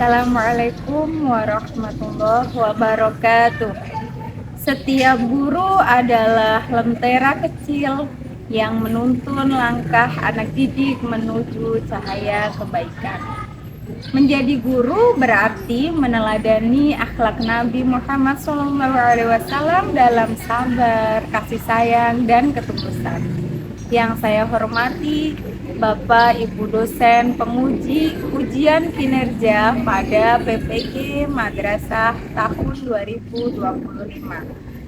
Assalamualaikum warahmatullahi wabarakatuh. Setiap guru adalah lentera kecil yang menuntun langkah anak didik menuju cahaya kebaikan. Menjadi guru berarti meneladani akhlak Nabi Muhammad SAW dalam sabar, kasih sayang, dan ketulusan. Yang saya hormati Bapak Ibu dosen penguji ujian kinerja pada PPG Madrasah tahun 2025.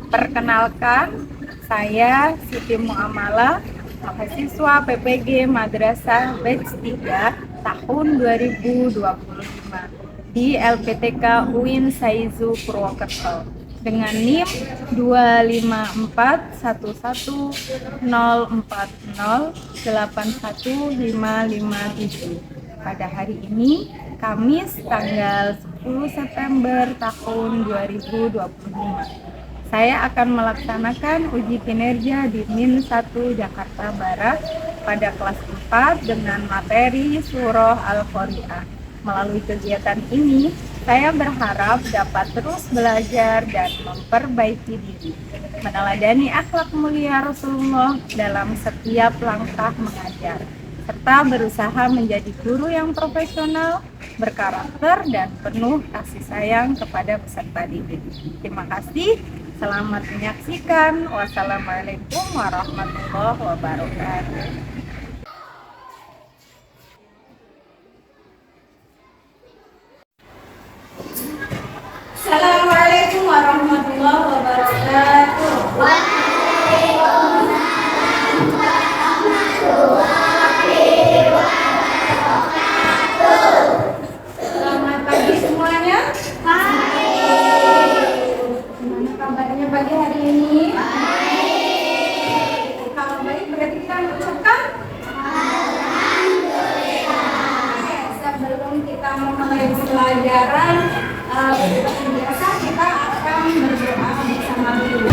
Perkenalkan, saya Siti Muamalah, mahasiswa PPG Madrasah Batch 3 tahun 2025 di LPTK UIN Saizu Purwokerto dengan NIM 2541104081557. Pada hari ini, Kamis tanggal 10 September tahun 2025. Saya akan melaksanakan uji kinerja di MIN 1 Jakarta Barat pada kelas 4 dengan materi Surah Al-Qari'ah. Melalui kegiatan ini, saya berharap dapat terus belajar dan memperbaiki diri, meneladani akhlak mulia Rasulullah dalam setiap langkah mengajar, serta berusaha menjadi guru yang profesional, berkarakter, dan penuh kasih sayang kepada peserta didik. Terima kasih. Selamat menyaksikan. Wassalamualaikum warahmatullahi wabarakatuh. Assalamualaikum warahmatullahi wabarakatuh. Selamat pagi semuanya. Gimana kabarnya pagi hari ini? Kalau baik berarti kita mengucapkan sebelum kita memulai pelajaran seperti biasa kita akan berdoa bersama dulu.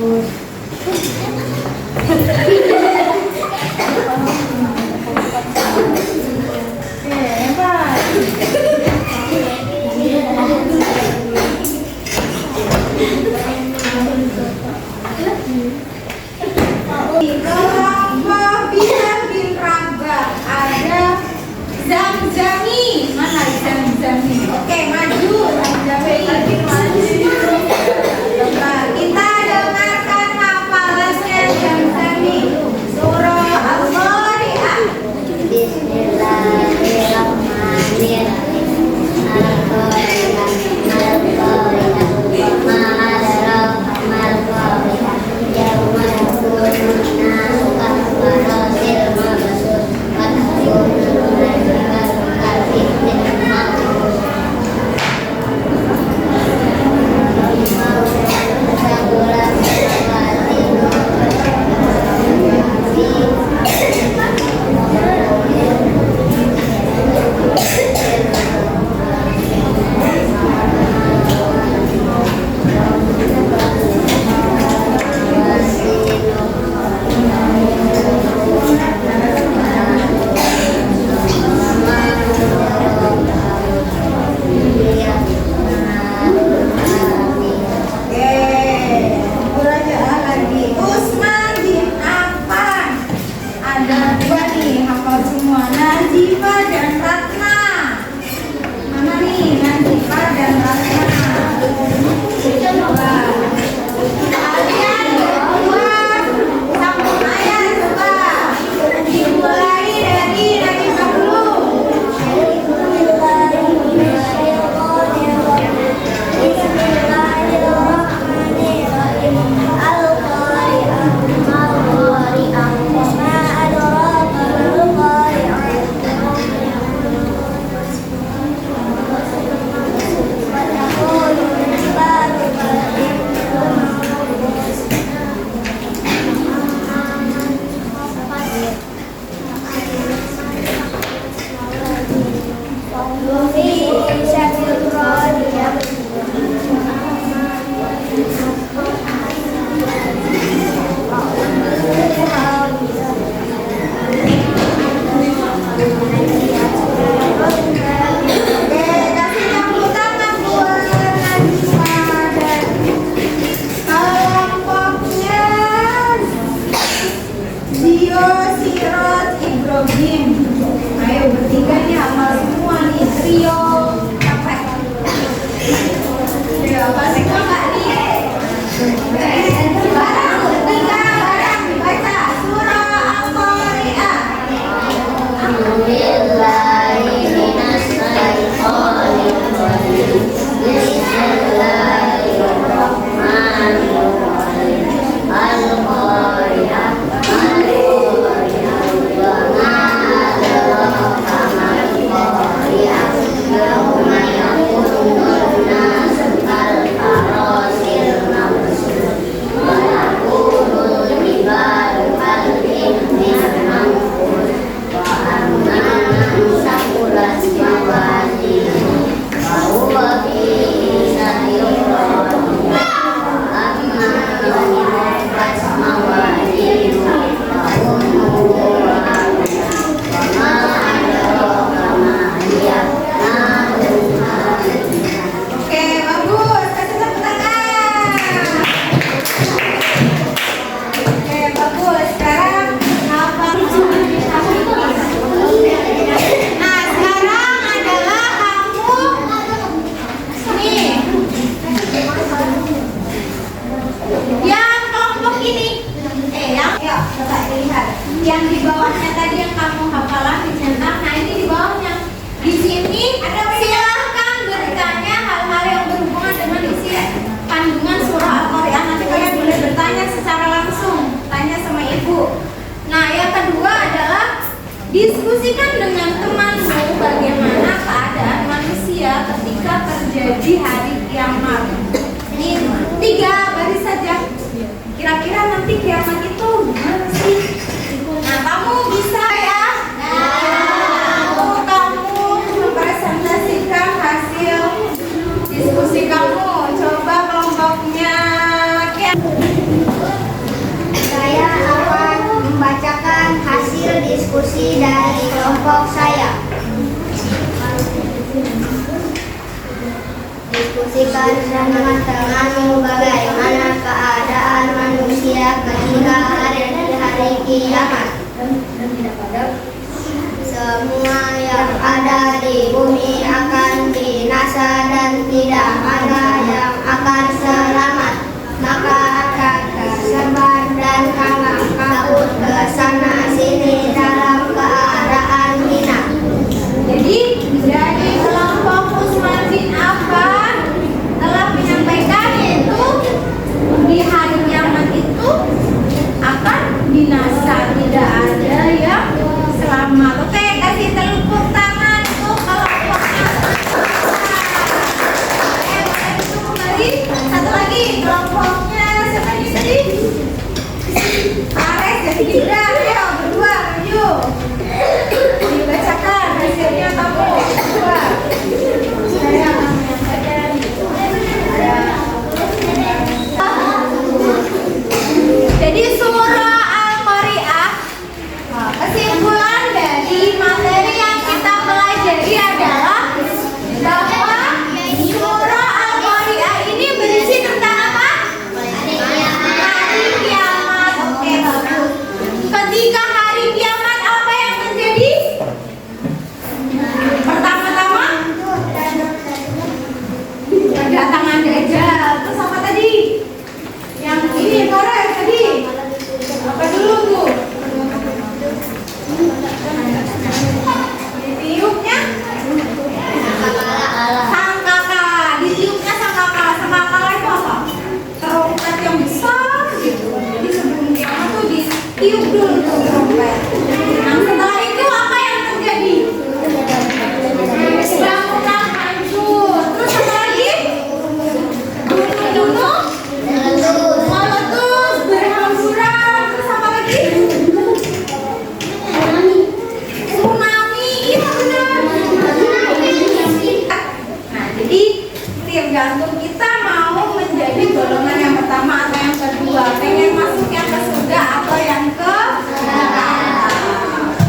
Kelompok Bidan bin Rabah ada Zamzami. Mana Zamzami? Oke, maju Zamzami. Coba kita dengarkan hafalannya Zamzami. Surah Al-Qari'ah. Bismillahirrahmanirrahim. Al-Qari'ah, Al-Qari'ah, wa ma adraka mal Qari'ah. Yauma yakunun nasu kafaratil mabsut wa takunun najibatu kalfitil ma'ruf. Sabulan sawatin Utsman bin Affan. Ada dua nih, hafal semua. Nazifah dan Ratna. Mana nih Nazifah dan Ratna? Coba. Kalian berdua sambung ayat coba. Dimulai dari Nazifah dulu. Ayo bertiga nih hafal semua nih trio. Capek. Trio apa semua nggak nih? Barang bertiga barang baca surah Al-Qari'ah. Alhamdulillahi minas syaitonir rajim. Bismillahirrahmanirrahim. Al-Qari'ah, Al-Qari'ah, wa ma adraka mal Qari'ah. Yauma yakunun nasu kalfarasil mabsut wa yakunul jibalu kal'ihnin manfur. Wa amma man saqulat mawazinuhu fa huwa fi 'ishatin radiyah. Amma man khaffat mawazinuhu fa ummuhu hawiyah. Wa ma adraka ma hiya narun hamiyah. Oke, bagus. Kasih tepuk tangan. Oke, bagus. Sekarang hafal. Nah, sekarang adalah kamu nih. Yang kelompok ini. Yuk, coba dilihat. Yang di bawahnya tadi yang kamu hafalan dicetak. Nah, ini di bawahnya. Di sini silahkan bertanya hal-hal yang berhubungan dengan isi kandungan surah Al-Qari'ah. Nanti kalian boleh bertanya secara langsung, tanya sama ibu. Nah, yang kedua adalah diskusikan dengan temanmu bagaimana keadaan manusia ketika terjadi hari kiamat. Ini 3 baris saja. Kira-kira nanti kiamat itu gimana sih? Nah, kamu bisa ya. Kamu mempresentasikan hasil diskusi kamu. Coba kelompoknya. Jika dengan bagaimana keadaan manusia ketika hari kiamat. Semua yang ada di bumi akan binasa dan tidak ada yang akan selamat. Maka akan tersebar dan kalang kabut ke sana sini dalam keadaan hina. Jadi dari kelompok Usman bin Affan telah menyampaikan yaitu di hari kiamat itu akan binasa, tidak ada yang selamat. Oke, kasih tepuk tangan untuk kelompoknya. Boleh itu kembali. Satu lagi kelompoknya siapa ini tadi? Ares dan Gibran. Ayo berdua maju. Dibacakan hasilnya kamu berdua. Saya akan menyampaikan. Jadi surah Al-Qari'ah, kesimpulan dari materi yang kita pelajari adalah bahwa surah Al-Qari'ah ini berisi tentang apa? Hari kiamat. Oke, bagus. Ketika hari kiamat apa yang terjadi? Pertama-tama kedatangan Dajjal. Terus apa tadi? Yang ini Korea tadi. Apa dulu tuh? Ditiupnya sangkaka. Ditiupnya sangkaka. Sangkaka itu apa? Trompet yang besar gitu. Jadi sebelum kiamat tuh ditiup dulu tuh trompet. Nah setelah itu apa yang terjadi? Bangunan hancur. Terus apa lagi? Gunung-gunung meletus, berhamburan. Terus apa lagi? Tsunami. Iya benar. Nah jadi tergantung kita mau menjadi golongan yang pertama atau yang kedua, pengen masuk yang ke surga atau yang ke neraka.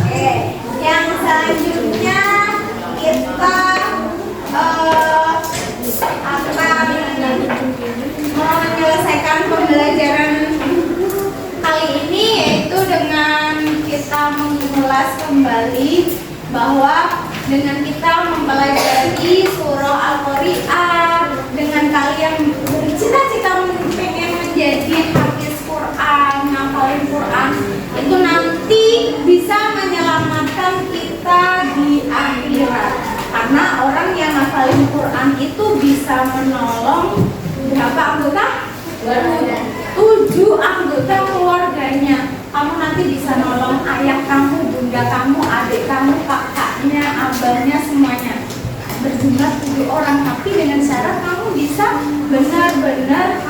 Oke, yang selanjutnya kita akan menyelesaikan pembelajaran kali ini yaitu dengan kita mengulas kembali bahwa dengan kita mempelajari surah Al-Qari'ah, dengan kalian bercita-cita pengen menjadi hafiz Quran, ngapalin Quran, itu nanti bisa menyelamatkan kita di akhirat. Karena orang yang ngapalin Quran itu bisa menolong berapa anggota? 7 anggota keluarganya. Kamu nanti bisa nolong ayah kamu, bunda kamu, adik kamu, kakaknya, abangnya, semuanya. Berjumlah 7 orang, tapi dengan syarat kamu bisa benar-benar